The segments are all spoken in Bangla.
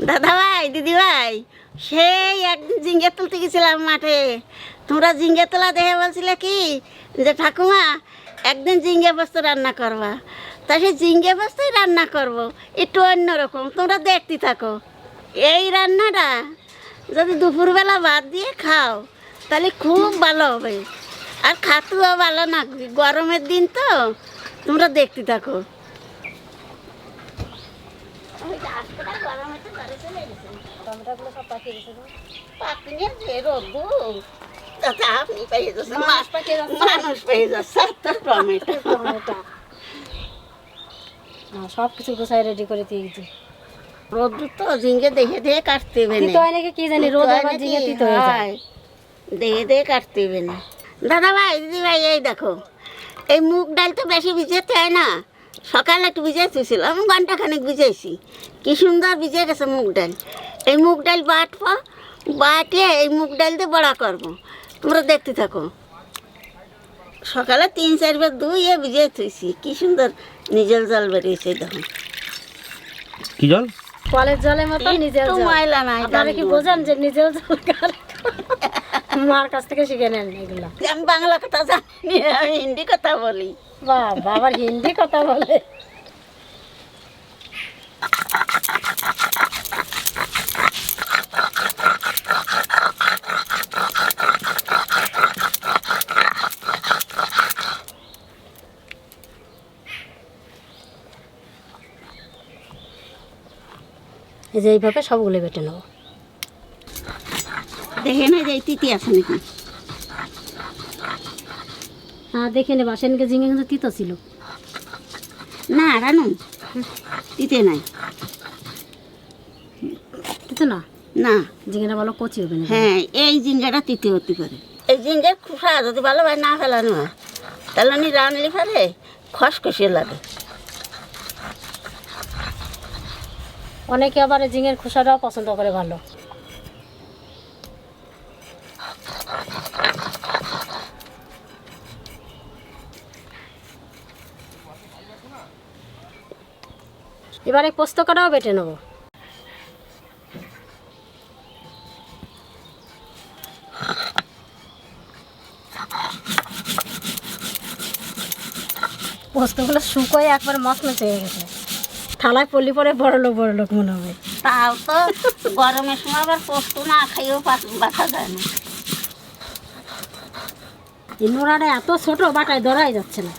দাদা ভাই, দিদি ভাই, সেই একদিন ঝিঙ্গে তুলতে গেছিলাম মাঠে। তোমরা ঝিঙ্গে তোলা দেখে বলছিলে কি যে ঠাকুমা একদিন ঝিঙ্গে পোস্ত রান্না করবা। তা সেই ঝিঙ্গে পোস্তই রান্না করব, একটু অন্যরকম, তোমরা দেখতে থাকো। এই রান্নাটা যদি দুপুরবেলা ভাত দিয়ে খাও তাহলে খুব ভালো হবে, আর খাতেও ভালো না, গরমের দিন তো। তোমরা দেখতে থাকো। টমেটোগুলো সব পাকিয়ে গেছে তো? পাকিয়ে যে রোদু তাতে আপনি পেয়ে যাচ্ছেন, মানুষ পাকিয়ে যাচ্ছে। মানুষ পেয়ে যাচ্ছে তো টমেটো। টমেটো না, সব কিছু গোছায় রেডি করে দিয়ে গেছি। রোদু তো ঝিঙ্গে দেখে দেখে কাটতে হবে তিতো হয় নাকি কি জানি, রোদ আবার ঝিঙে তিতো হয়ে যায়। দেখে দেখে কাটতে হবে না। দাদা ভাই, দিদি ভাই, এই দেখো, এই মুগ ডাল তো বেশি ভিজাতে হয় না। সকালে একটু ভিজাই তুলছিলাম, ঘন্টাখানেক ভিজাইছি, কি সুন্দর ভিজে গেছে মুগ ডাল। এই মুগ ডাল বাটবো, বাটিয়ে এই মুগ ডাল দিয়ে বড়া করবো। তোমরা দেখতে থাকো। সকালে 3-4 বার ধুয়ে ভিজিয়ে থুইছি, কি সুন্দর নিজের জল বেরিয়েছে। দেখো কি জল? কলের জলের মতো নিজের একটু জল। ময়লা নাই। আপনারা কি বোঝেন যে নিজের জল কার? মার কাছ থেকে শিখে নেন এগুলো। আমি বাংলা কথা জানি, আমি হিন্দি কথা বলি। বাবা, আবার হিন্দি কথা বলে। এই যে এইভাবে সবগুলো বেটে নেবো। দেখে না যে তিতি আছে নাকি। হ্যাঁ, দেখে নেবা। সেদিনকে ঝিঙে কিন্তু তিতো ছিল না রানু, তিতে নাই। তিতো না? না, ঝিঙেটা ভালো কচি হবে না। হ্যাঁ, এই জিঙ্গাটা তিতে হতে পারে। এই জিঙ্গার খোসা যদি ভালোভাবে না ফেলানো হয় তাহলে উনি রানলে পারে খসখসে লাগে। অনেকে আবার এই ঝিঙের খোসাটাও পছন্দ করে ভালো। এবারে পোস্তকটাও বেটে নেবো। পোস্তগুলো শুকোয় একবার মচমচে হয়ে গেছে, থালায় পল্লি পরে বড় লোক মনে হবে। তাও তো গরমের সময় আবার পোস্ত না খাইয়েও বাঁচা যায় না। এই নোড়াটা এত ছোট, বাটায় ধরাই যাচ্ছে না।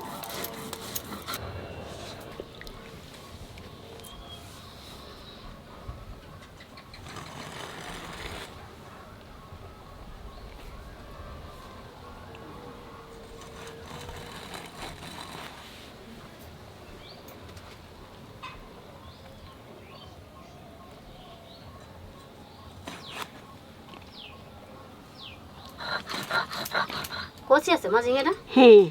কচি আছে মা ঝিঙেটা? হ্যাঁ,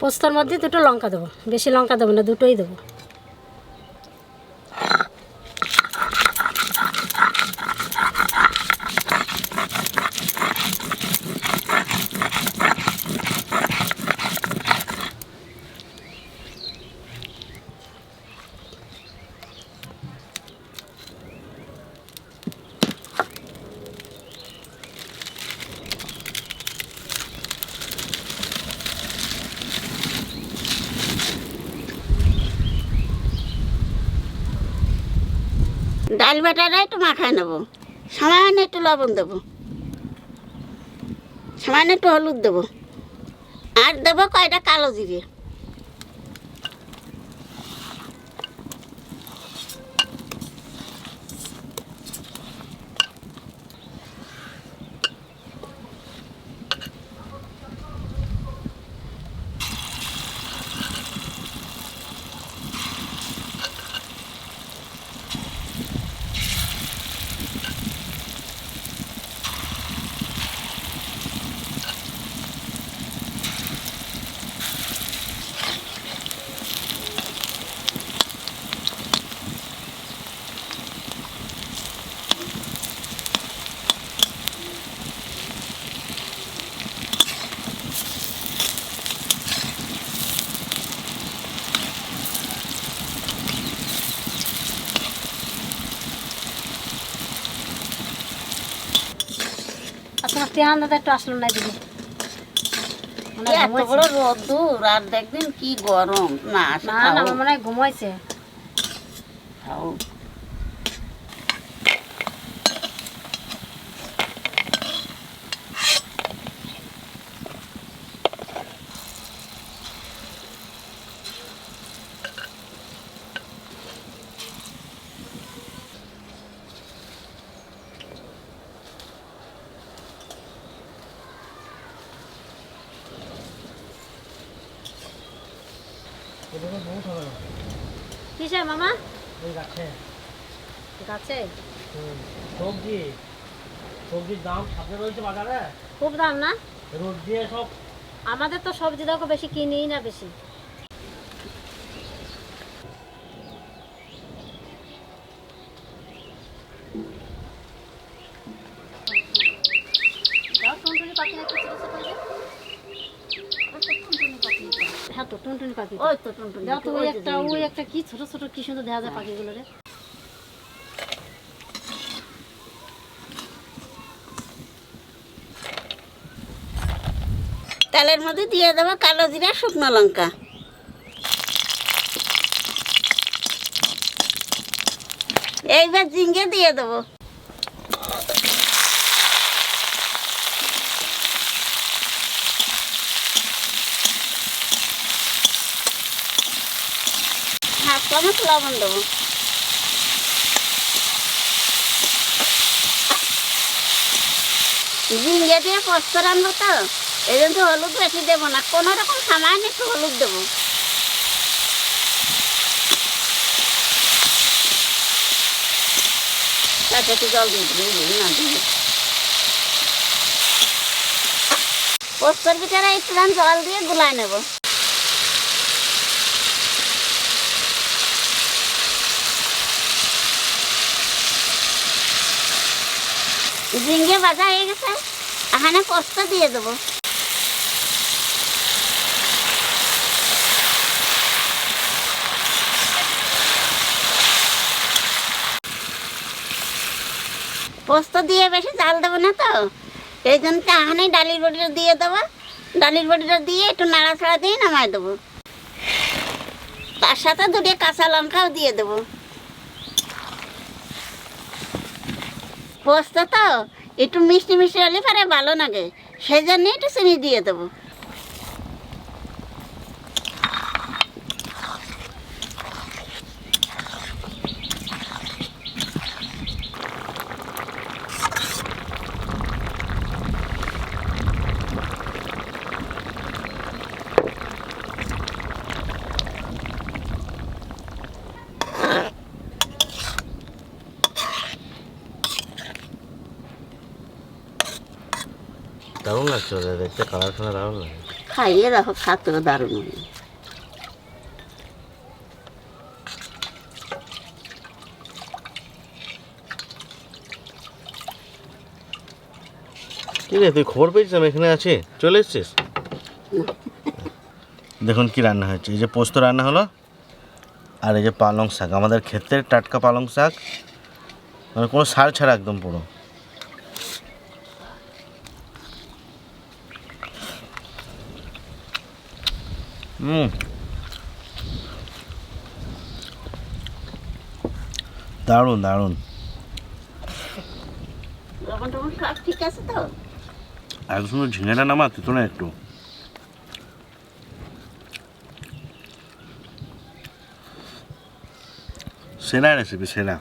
পোস্তর মধ্যে দুটো লঙ্কা দেবো, বেশি লঙ্কা দেবো না, দুটোই দেবো। ডাল বাটাটা একটু মাখায় নেবো, সামান্য একটু লবণ দেবো, সামান্য একটু হলুদ দেবো, আর দেবো কয়টা কালো জিরে। টেহান দাদা একটু আসলো না দিদি এত বড় রোদ্দুর আর দেখবেন কি গরম না আসে না না আমার মনে হয় ঘুমাইছে খাও কিসে মামা গাছে সবজির দাম সামনে রয়েছে বাজারে, খুব দাম না রোদ দিয়ে সব। আমাদের তো সবজি দেখো বেশি কিনিই না বেশি হ্যাঁ তো টুনটুনি পাখি ওই তো টুনটুনি দেখো তো ওই যে ওই একটা কি ছোট ছোট কি সুন্দর দেখা যায় পাখিগুলো রে তেলের মধ্যে দিয়ে দেবো কালো জিরা শুকনো লঙ্কা এইবার ঝিঙ্গে দিয়ে দেবো হাফ চামচ লবণ দেবো ঝিঙ্গে দিয়ে পোস্ত রান্নবো তো এই জন্য হলুদ বেশি দেবো না কোনো রকম সামান্য একটু হলুদ দেবো তাতে একটু জল দিয়ে দেবো না দিয়ে পোস্তর ভিতরে একটু জল দিয়ে গুলায় নেব ঝিঙ্গে ভাজা হয়ে গেছে এখানে পোস্ত দিয়ে দেবো পোস্ত দিয়ে বেশি জাল দেবো না তো এই জন্য এখানে ডালির বড়িটা দিয়ে দেবো ডালির বড়িটা দিয়ে একটু নাড়াচাড়া দিয়ে নামাই দেবো তার সাথে দুটো কাঁচা লঙ্কাও দিয়ে দেবো পোস্ত তো একটু মিষ্টি মিষ্টি হলে পরে ভালো লাগে সেই জন্য একটু চিনি দিয়ে দেবো দারুণ লাগছে ওদের দেখতে, কালার খানা দারুণ লাগে। খাইয়ে দেখো খাতেও দারুণ হবে ঠিক আছে, তুই খবর পেয়েছিস আমি এখানে আছি, চলে এসছিস। দেখুন কি রান্না হয়েছে, এই যে পোস্ত রান্না হলো আর এই যে পালং শাক, আমাদের ক্ষেতের টাটকা পালং শাক, মানে কোনো সার ছাড়া একদম পুরো। দারুণ দারুণ। লবণ টবণ সব ঠিক আছে তো এত সুন্দর ঝিঙেটা নামা তো না একটু। সেরা রেসিপি, সেরা।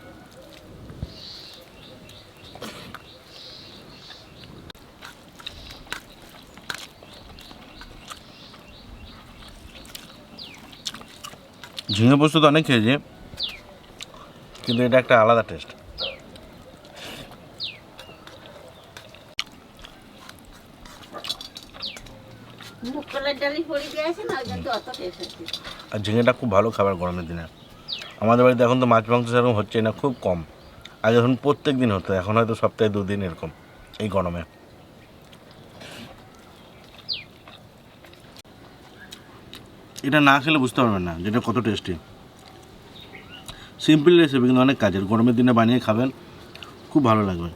ঝিঙে পোস্ত তো অনেক খেয়েছি, কিন্তু এটা একটা আলাদা টেস্ট। মুগ কলার ডালি পড়ে দিয়েছে না ওই জন্য অত টেস্ট হচ্ছে আর ঝিঙেটা খুব ভালো খাবার গরমের দিনে। আমাদের বাড়িতে এখন তো মাছ মাংস সেরকম হচ্ছে না, খুব কম। আগে এখন প্রত্যেক দিন হতো, এখন হয়তো সপ্তাহে 2 দিন এরকম এই গরমে। এটা না খেলে বুঝতে পারবেন না যেটা কত টেস্টি। সিম্পল রেসিপি কিন্তু অনেক কাজের, গরমের দিনে বানিয়ে খাবেন, খুব ভালো লাগবে।